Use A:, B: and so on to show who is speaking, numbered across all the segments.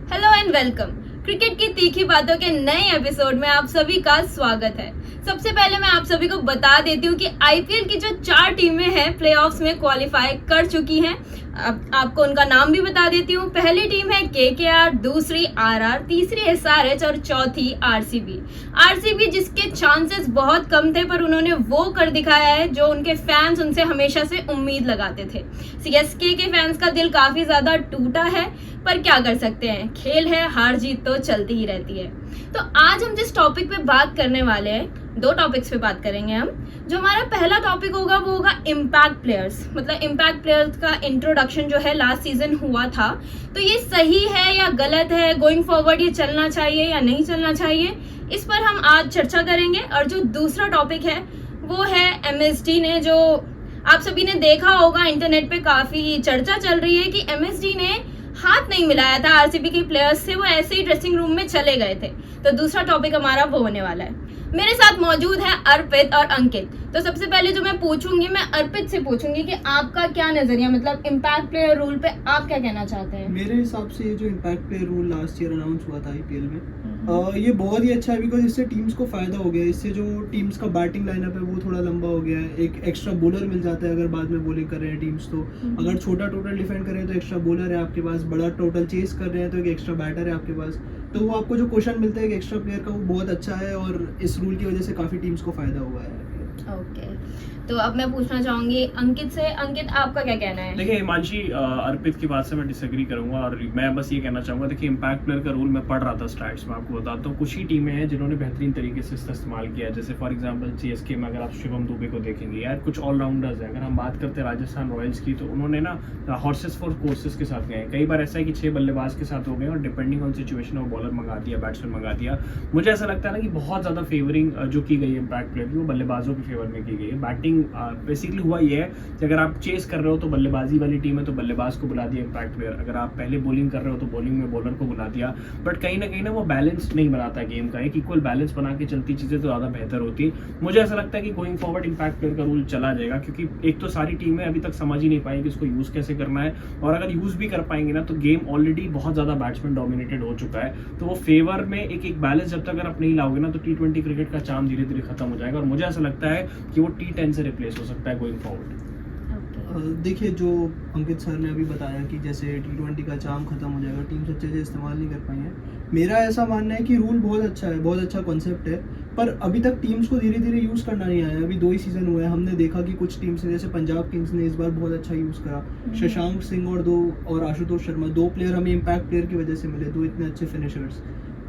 A: Hello and welcome. Cricket की तीखी बातों के नए एपिसोड में आप सभी का स्वागत है। सबसे पहले मैं आप सभी को बता देती हूँ कि आईपीएल की जो 4 टीमें हैं प्लेऑफ्स में क्वालिफाई कर चुकी हैं। अब आपको उनका नाम भी बता देती हूँ। पहली टीम है केकेआर, दूसरी आरआर, तीसरी एसआरएच और चौथी आरसीबी जिसके चांसेस बहुत कम थे पर उन्होंने वो कर दिखाया है जो उनके फैंस उनसे हमेशा से उम्मीद लगाते थे। सीएसके के फैंस का दिल काफी ज्यादा टूटा है पर क्या कर सकते हैं, खेल है, हार जीत तो चलती ही रहती है। तो आज हम जिस टॉपिक पे बात करने वाले हैं, 2 टॉपिक्स पे बात करेंगे हम। जो हमारा पहला टॉपिक होगा वो होगा इम्पैक्ट प्लेयर्स। मतलब इम्पैक्ट प्लेयर्स का इंट्रोडक्शन जो है लास्ट सीजन हुआ था, तो ये सही है या गलत है, गोइंग फॉरवर्ड ये चलना चाहिए या नहीं चलना चाहिए, इस पर हम आज चर्चा करेंगे। और जो दूसरा टॉपिक है वो है एमएसडी ने, जो आप सभी ने देखा होगा इंटरनेट पे काफी चर्चा चल रही है कि एमएसडी ने हाथ नहीं मिलाया था आरसीबी के प्लेयर्स से, वो ऐसे ही ड्रेसिंग रूम में चले गए थे। तो दूसरा टॉपिक हमारा वो होने वाला है। मेरे साथ मौजूद है अर्पित और अंकित। तो सबसे पहले जो मैं पूछूंगी, मैं अर्पित से पूछूंगी कि आपका क्या नजरिया, मतलब इम्पैक्ट प्लेयर रूल पे आप क्या कहना चाहते हैं?
B: मेरे हिसाब से ये जो impact player rule last year announce हुआ था आईपीएल में, ये बहुत ही अच्छा है बिकॉज इससे टीम्स को फायदा हो गया। इससे जो टीम्स का बैटिंग लाइनअप है वो थोड़ा लंबा हो गया है। एक एक्स्ट्रा बॉलर मिल जाता है अगर बाद में बॉलिंग कर रहे हैं टीम्स, तो अगर छोटा टोटल डिफेंड कर रहे हैं तो एक्स्ट्रा बॉलर है आपके पास, बड़ा टोटल चेस कर रहे हैं तो एक एक्स्ट्रा बैटर है आपके पास। तो वो आपको जो क्वेश्चन मिलता है एक एक्स्ट्रा प्लेयर का, वो बहुत अच्छा है और इस रूल की वजह से काफी टीम्स को फायदा हुआ है।
A: ओके, तो अब मैं पूछना चाहूंगी अंकित से। अंकित, आपका क्या कहना है?
C: देखिए हिमांशी, अर्पित की बात से मैं डिसएग्री करूंगा और मैं बस ये कहना चाहूंगा। देखिए इम्पैक्ट प्लेयर का रूल मैं पढ़ रहा था स्टैट्स में, आपको बताता हूँ कुछ ही टीमें हैं जिन्होंने बेहतरीन तरीके से इसका इस्तेमाल किया है। जैसे फॉर एग्जांपल सीएसके में अगर आप शिवम दुबे को देखेंगे, यार कुछ ऑलराउंडर्स हैं। अगर हम बात करते हैं राजस्थान रॉयल्स की, तो उन्होंने ना हॉर्सेस फॉर कोर्सेस के साथ गए। कई बार ऐसा है कि 6 बल्लेबाज के साथ हो गए और डिपेंडिंग ऑन सिचुएशन और बॉलर मंगा दिया, बैट्समैन मंगा दिया। मुझे ऐसा लगता है ना कि बहुत ज़्यादा फेवरिंग जो की गई है इम्पैक्ट प्लेयर की, वो बल्लेबाजों के फेवर में की गई है। बैटिंग बेसिकली हुआ ये है कि अगर आप चेस कर रहे हो तो बल्लेबाजी वाली टीम है तो बल्लेबाज को बुला दिया इम्पैक्ट प्लेयर, अगर आप पहले बॉलिंग कर रहे हो तो बॉलिंग में बॉलर को बुला दिया। बट कहीं ना वो बैलेंस नहीं बनाता गेम का। एक इक्वल बैलेंस बना के चलती चीजें तो ज़्यादा बेहतर होती है। मुझे ऐसा लगता है कि गोइंग फॉरवर्ड इम्पैक्ट प्लेयर का रूल चला जाएगा, क्योंकि एक तो सारी टीमें अभी तक समझ ही नहीं पाएंगी इसको यूज कैसे करना है, और अगर यूज भी कर पाएंगे ना तो गेम ऑलरेडी बहुत ज्यादा बैट्समैन डोमिनेटेड हो चुका है। तो वो फेवर में एक बैलेंस जब तक अगर आप नहीं लाओगे ना तो T20 क्रिकेट का चार्म धीरे धीरे खत्म हो जाएगा। और मुझे ऐसा लगता है कि वो T10 से रिप्लेस हो सकता है गोइंग फॉरवर्ड।
B: देखिए, जो अंकित सर ने अभी बताया कि जैसे T20 का चार्म खत्म हो जाएगा, टीम्स अच्छे से इस्तेमाल नहीं कर पाएंगे, मेरा ऐसा मानना है कि रूल बहुत अच्छा है, बहुत अच्छा कॉन्सेप्ट है, पर अभी तक टीम्स को धीरे धीरे यूज़ करना नहीं आया। अभी 2 ही सीजन हुए हैं, हमने देखा कि कुछ टीम्स ने, जैसे पंजाब किंग्स ने इस बार बहुत अच्छा यूज़ करा। शशांक सिंह और आशुतोष शर्मा, 2 प्लेयर हमें इम्पैक्ट प्लेयर की वजह से मिले, 2 इतने अच्छे फिनिशर्स।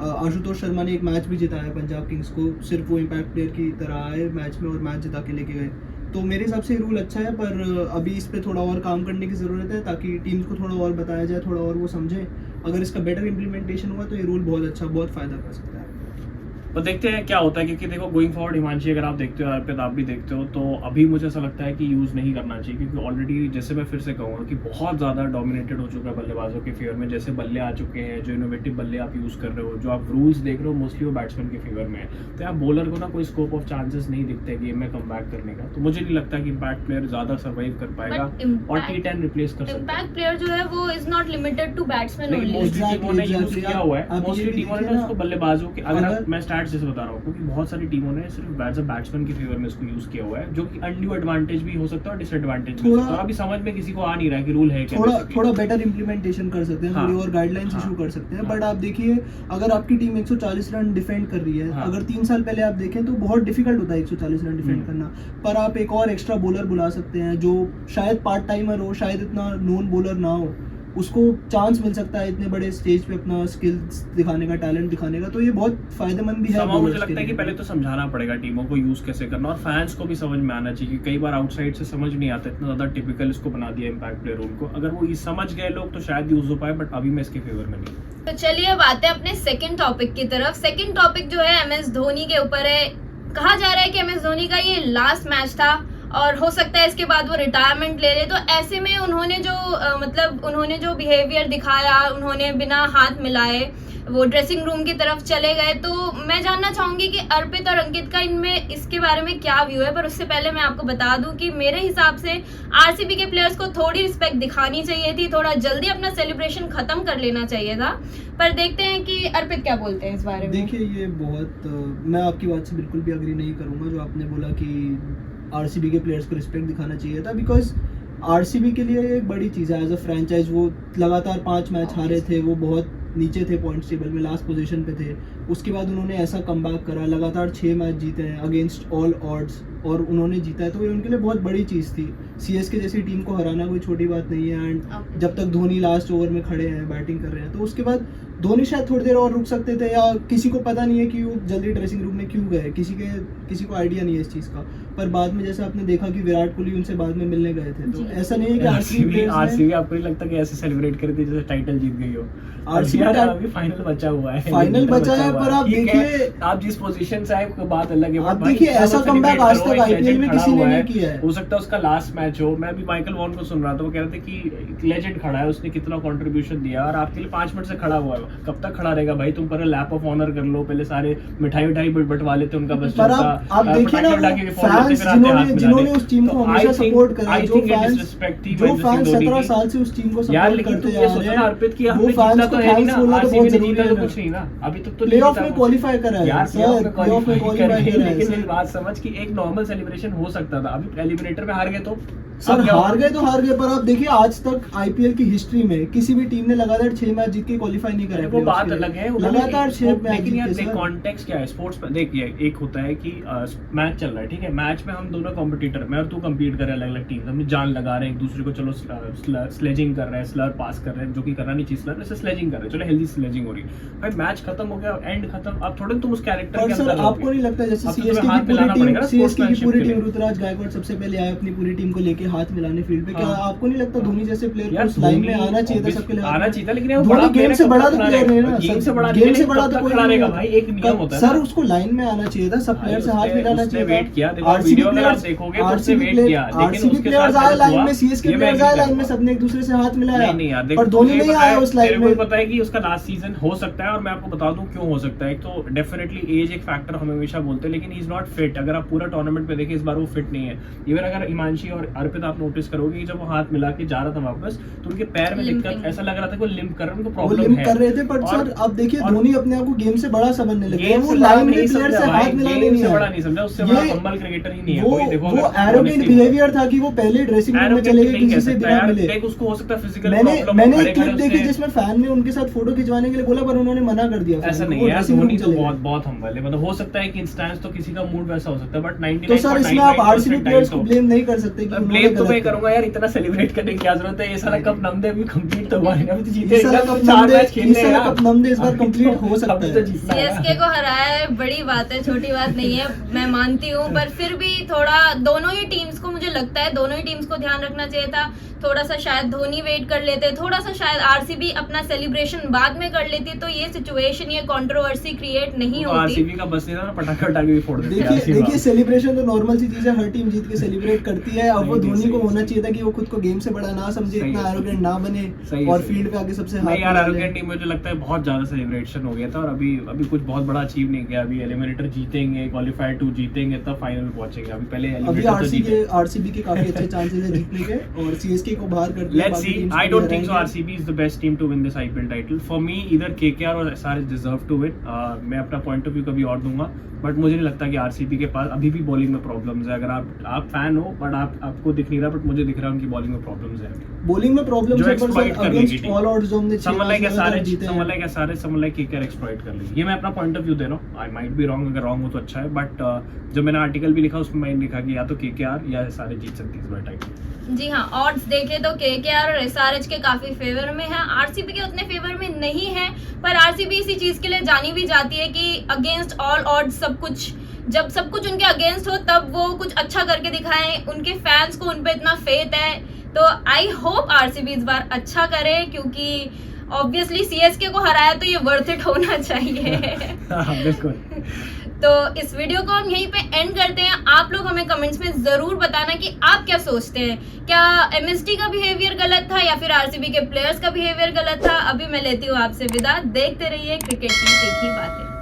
B: आशुतोष शर्मा ने एक मैच भी जिताया पंजाब किंग्स को, सिर्फ वो इम्पैक्ट प्लेयर की तरह आए मैच में और मैच जिता के लेके गए। तो मेरे हिसाब से रूल अच्छा है, पर अभी इस पे थोड़ा और काम करने की ज़रूरत है ताकि टीम्स को थोड़ा और बताया जाए, थोड़ा और वो समझे। अगर इसका बेटर इम्प्लीमेंटेशन हुआ तो ये रूल बहुत अच्छा, बहुत फ़ायदा कर सकता है।
C: तो देखते हैं क्या होता है, क्योंकि देखो गोइंग फॉरवर्ड हिमांशी, अगर आप देखते हो, अर्पित आप भी देखते हो, तो अभी मुझे ऐसा लगता है कि यूज़ नहीं करना चाहिए, क्योंकि ऑलरेडी जैसे मैं फिर से कहूँगा कि बहुत ज़्यादा डोमिनेटेड हो चुका है बल्लेबाजों के फेवर में। जैसे बल्ले आ चुके हैं, जो इनोवेटिव बल्ले आप यूज़ कर रहे हो, जो आप रूल्स देख रहे हो, मोस्टली वो बैट्समैन के फेवर में है। तो यहाँ बॉलर को ना कोई स्कोप ऑफ चांसेस नहीं दिखते गेम में कम बैक करने का। तो मुझे नहीं लगता कि इम्पैक्ट प्लेयर ज़्यादा सर्वाइव कर पाएगा और T10 रिप्लेस कर सकता है।
A: इम्पैक्ट प्लेयर जो है वो is not limited to batsman only.
C: Mostly टीमों ने यूज किया हुआ है, मोस्टली टीमों ने उसको बल्लेबाजों के, अगर मैं स्टैट्स जैसे बता रहा हूँ, बहुत सारी टीमों ने सिर्फ एज अ बैट्समैन के फेवर में इसको यूज किया हुआ है, जो कि अनड्यू एडवांटेज भी हो सकता है और डिसएडवांटेज भी हो सकता है। अभी समझ में किसी को आ नहीं रहा है कि रूल है क्या।
B: थोड़ा बेटर इंप्लीमेंटेशन कर सकते हैं, थोड़ी और गाइडलाइंस इशू कर सकते हैं। बट आप देखिए, अगर आपकी टीम 140 रन डिफेंड कर रही है, अगर 3 साल पहले आप देखें तो बहुत डिफिकल्ट होता है 140 रन डिफेंड करना, पर आप एक और एक्स्ट्रा बॉलर बुला सकते हैं जो शायद पार्ट टाइमर हो, शायद इतना नोन बॉलर ना हो, उसको चांस मिल सकता है इतने बड़े स्टेज पे अपना स्किल्स दिखाने का, टैलेंट दिखाने का। तो ये बहुत फायदेमंद भी है।
C: मुझे लगता है कि पहले तो समझाना पड़ेगा टीमों को यूज कैसे करना, और फैंस को भी समझ में आना चाहिए। कई बार आउटसाइड से समझ नहीं आता, इतना ज्यादा टिपिकल इसको बना दिया इम्पैक्ट प्लेयर रूल को। अगर वो समझ गए लोग तो शायद यूज हो पाए, बट अभी मैं इसके फेवर में नहीं।
A: तो चलिए अब आते हैं अपने सेकंड टॉपिक की तरफ। सेकंड टॉपिक जो है MS धोनी के ऊपर है। कहा जा रहा है कि MS धोनी का ये लास्ट मैच था और हो सकता है इसके बाद वो रिटायरमेंट ले ले। तो ऐसे में उन्होंने जो उन्होंने जो बिहेवियर दिखाया, उन्होंने बिना हाथ मिलाए वो ड्रेसिंग रूम की तरफ चले गए। तो मैं जानना चाहूंगी कि अर्पित और अंकित का इनमें इसके बारे में क्या व्यू है। पर उससे पहले मैं आपको बता दूं कि मेरे हिसाब से आरसीबी के प्लेयर्स को थोड़ी रिस्पेक्ट दिखानी चाहिए थी, थोड़ा जल्दी अपना सेलिब्रेशन खत्म कर लेना चाहिए था। पर देखते हैं कि अर्पित क्या बोलते हैं इस बारे में।
B: देखिए ये बहुत मैं आपकी बात से बिल्कुल भी अग्री नहीं करूंगा जो आपने बोला कि आरसीबी के प्लेयर्स को रिस्पेक्ट दिखाना चाहिए था, बिकॉज आरसीबी के लिए एक बड़ी चीज़ है एज अ फ्रेंचाइज। वो लगातार 5 मैच हारे थे, वो बहुत नीचे थे पॉइंट्स टेबल में, लास्ट पोजीशन पे थे। उसके बाद उन्होंने ऐसा कमबैक करा, लगातार 6 मैच जीते हैं अगेंस्ट ऑल ऑड्स और उन्होंने जीता है, तो ये उनके लिए बहुत बड़ी चीज़ थी। सीएसके जैसी टीम को हराना कोई छोटी बात नहीं है। एंड जब तक धोनी लास्ट ओवर में खड़े हैं, बैटिंग कर रहे हैं, तो उसके बाद धोनी शायद थोड़ी देर और रुक सकते थे, या किसी को पता नहीं है कि वो जल्दी ड्रेसिंग रूम में क्यों गए, किसी को आइडिया नहीं है इस चीज़ का। पर बाद में जैसे आपने देखा कि विराट कोहली उनसे बाद में मिलने गए थे, तो ऐसा नहीं है कि
C: आरसीबी आपको नहीं लगता कि ऐसे सेलिब्रेट कर रही थी जैसे टाइटल जीत गई हो? आरसीबी अभी फाइनल बचा हुआ है,
B: पर आप देखिए
C: आप जिस पोजीशन से आए कोई बात अलग है।
B: आप देखिए ऐसा कमबैक आज तक आईपीएल में किसी ने नहीं किया है।
C: हो सकता है उसका लास्ट मैच हो। मैं भी माइकल वॉन को सुन रहा था, वो कह रहे थे कि लेजेंड खड़ा है, उसने कितना कंट्रीब्यूशन दिया और आपके लिए 5 मिनट से खड़ा हुआ है। कब तक खड़ा रहेगा भाई? तुम पहले लैप ऑफ ऑनर कर लो, पहले सारे मिठाई बंटवा लेते उनका बस।
B: पर आप देखिए ना फैंस जिन्होंने उस टीम को हमेशा सपोर्ट करा, जो फैंस 17 साल से उस टीम को सपोर्ट करते आ रहे हैं,
C: अर्पित की
B: वो फैंस को थैंक्स बोलना तो बहुत जरूरी है।
C: कुछ नहीं ना, अभी तक तो
B: प्लेऑफ में क्वालीफाई करा है यार, प्लेऑफ में क्वालीफाई करा है।
C: लेकिन मेरी बात समझ कि एक नॉर्मल सेलिब्रेशन हो सकता था। अभी एलिमिनेटर में हार गए तो
B: सर हार गए तो हार गए, पर आप देखिए आज तक आईपीएल की हिस्ट्री में किसी भी टीम ने लगातार 6 मैच जीत के क्वालीफाई नहीं करा।
C: वो बात अलग है,
B: लगातार 6 मैच।
C: लेकिन यार देख कॉन्टेक्स्ट क्या है स्पोर्ट्स में। देखिए एक होता है कि मैच चल रहा है, ठीक है, मैच में हम दोनों कॉम्पिटिटर, मैं और तू कम्पीट कर रहे हैं अलग अलग टीम, हम जान लगा रहे हैं एक दूसरे को, चलो स्लेजिंग कर रहे हैं, स्लर पास कर रहे हैं, जो कि करना नहीं चाहिए स्लर, वैसे स्लेजिंग कर रहे हैं, चलो हेल्दी स्लेजिंग हो रही है भाई। मैच खत्म हो गया, एंड खत्म, अब थोड़े तुम उस कैरेक्टर के अंदर
B: आपको नहीं लगता जैसे सीएसके की पूरी टीम ऋतुराज गायकवाड़ सबसे पहले आए अपनी पूरी टीम को लेके हाथ मिलाने फील्ड पे, क्या आपको नहीं लगता धोनी जैसे प्लेयर को उस लाइन में आना चाहिए था? सबके लिए आना चाहिए था, लेकिन वो बड़ा गेम से बड़ा तो प्लेयर नहीं ना, गेम से बड़ा तो कोई
C: रहेगा भाई, एक नियम होता है
B: सर, उसको लाइन में आना चाहिए था, सब प्लेयर से हाथ मिलाना चाहिए था।
C: वेट किया, देखो वीडियो में आप देखोगे तो उसने वेट किया, लेकिन उसके
B: प्लेयर्स आए लाइन में, सीएसके प्लेयर्स आए लाइन में, सबने एक दूसरे से हाथ मिलाया।
C: नहीं यार देखो,
B: और धोनी नहीं आया उस लाइन में।
C: पता है कि उसका लास्ट सीजन हो सकता है, और मैं आपको बता दूं क्यों हो सकता है। तो डेफिनेटली एज एक फैक्टर हम हमेशा बोलते हैं, लेकिन ही इज नॉट फिट। अगर आप पूरा टूर्नामेंट पे देखें, इस बार वो फिट नहीं है। इवन अगर हिमांशी और अर्पित आप नोटिस करोगे कि जब वो हाथ मिला के जा रहा था वापस, तो उनके पैर में दिक्कत, ऐसा लग रहा था कि वो लिम्प कर रहे हैं, उनको प्रॉब्लम है,
B: कर रहे थे। पर सर अब देखिए धोनी अपने आप को गेम से बड़ा समझने लगे, वो लाइन में प्लेयर से हाथ मिलाने नहीं
C: बड़ा नहीं समझा, उससे बड़ा हम्बल क्रिकेटर ही नहीं है कोई। देखो
B: वो एरोगेंट बिहेवियर था कि वो पहले ड्रेसिंग रूम में चले गए किसी से बिना मिले।
C: देख उसको हो सकता है फिजिकल
B: प्रॉब्लम। मैंने एक क्लिप देखी जिसमें फैन ने उनके साथ फोटो खिंचवाने के लिए बोला, पर उन्होंने मना कर दिया।
C: ऐसा नहीं है, धोनी तो बहुत हम्बल है। मतलब हो सकता है कि इंस्टेंस तो किसी का मूड वैसा हो सकता है, बट 99%
B: तो सर इसमें आप आरसीबी प्लेयर्स को ब्लेम नहीं कर सकते कि
C: ब्लेम तो मैं करूंगा यार, इतना सेलिब्रेट करने की क्या जरूरत है? ये सारा कप नमदे अभी कंप्लीट तो हुआ है, अभी तो जीते,
B: इस सारा कप नमदे इस बार कंप्लीट हो सकता है।
A: सीएसके को हराया है, बड़ी बात है, छोटी बात नहीं है, मैं मानती हूँ। पर फिर भी थोड़ा दोनों ही टीम्स को, मुझे लगता है दोनों ही टीम्स को ध्यान रखना चाहिए था। थोड़ा सा शायद धोनी वेट कर लेते, थोड़ा सा शायद आरसीबी अपना सेलिब्रेशन बाद में कर लेती, तो ये सिचुएशन, ये कंट्रोवर्सी क्रिएट नहीं होती।
C: आरसीबी का बस नहीं था ना, पटाखा उठा के फोड़ देते।
B: देखिए सेलिब्रेशन तो नॉर्मल सी चीज है, हर टीम जीत के सेलिब्रेट करती है। अब वो धोनी को होना चाहिए था कि वो खुद को गेम से बड़ा ना समझे, इतना एरोगेंट ना बने और फील्ड पे आके सबसे हाथ
C: यार एरोगेंट टीम, मुझे लगता है बहुत ज्यादा सेलिब्रेशन हो गया था, और अभी कुछ बहुत बड़ा अचीव नहीं किया। अभी एलिमिनेटर जीतेंगे, क्वालीफायर 2 जीतेंगे, तब फाइनल पहुंचेंगे। अभी पहले
B: आरसीबी के काफी अच्छे चांसेस है जीतने के, और सीएसके को बाहर कर दिया।
C: Let's see. I don't think so. RCB is the best team to win this IPL title. For me, either KKR or SRH deserve to win. मैं अपना पॉइंट ऑफ व्यू कभी और दूंगा, बट मुझे नहीं लगता कि आरसीबी के पास अभी भी बॉलिंग में प्रॉब्लम्स है। अगर आप फैन हो, बट आपको दिख नहीं रहा, बट मुझे दिख रहा है उनकी बॉलिंग में प्रॉब्लम्स है।
B: बॉलिंग में प्रॉब्लम्स है, पर अगेंस्ट ऑल आउट जो हमने
C: समझ लाइक KKR एक्सप्लॉइट कर ली। ये मैं अपना पॉइंट ऑफ व्यू दे रहा हूँ। आई माइट बी रॉन्ग, अगर रॉन्ग हो तो अच्छा है, बट जो मैंने आर्टिकल भी लिखा उसमें मैंने लिखा कि या तो KKR या SRH जीत सकती है इस बार टाइटल।
A: जी हाँ, ऑड्स देखें तो KKR और SRH के काफी फेवर में है, आरसीबी के उतने फेवर में नहीं है। पर आरसीबी इसी चीज के लिए जानी भी जाती है कि अगेंस्ट ऑल ऑड्स सब कुछ, जब सब कुछ उनके अगेंस्ट हो तब वो कुछ अच्छा करके दिखाएं। उनके फैंस को उन पे इतना फेथ है, तो आई होप आरसीबी इस बार अच्छा करे, क्योंकि ऑब्वियसली सीएसके को हराया तो ये वर्थ इट होना चाहिए।
C: बिल्कुल।
A: तो इस वीडियो को हम यहीं पे एंड करते हैं। आप लोग हमें कमेंट्स में जरूर बताना कि आप क्या सोचते हैं, क्या एमएसटी का बिहेवियर गलत था या फिर आरसीबी के प्लेयर्स का बिहेवियर गलत था। अभी मैं लेती हूँ आपसे विदा। देखते रहिए क्रिकेट की तीखी बातें।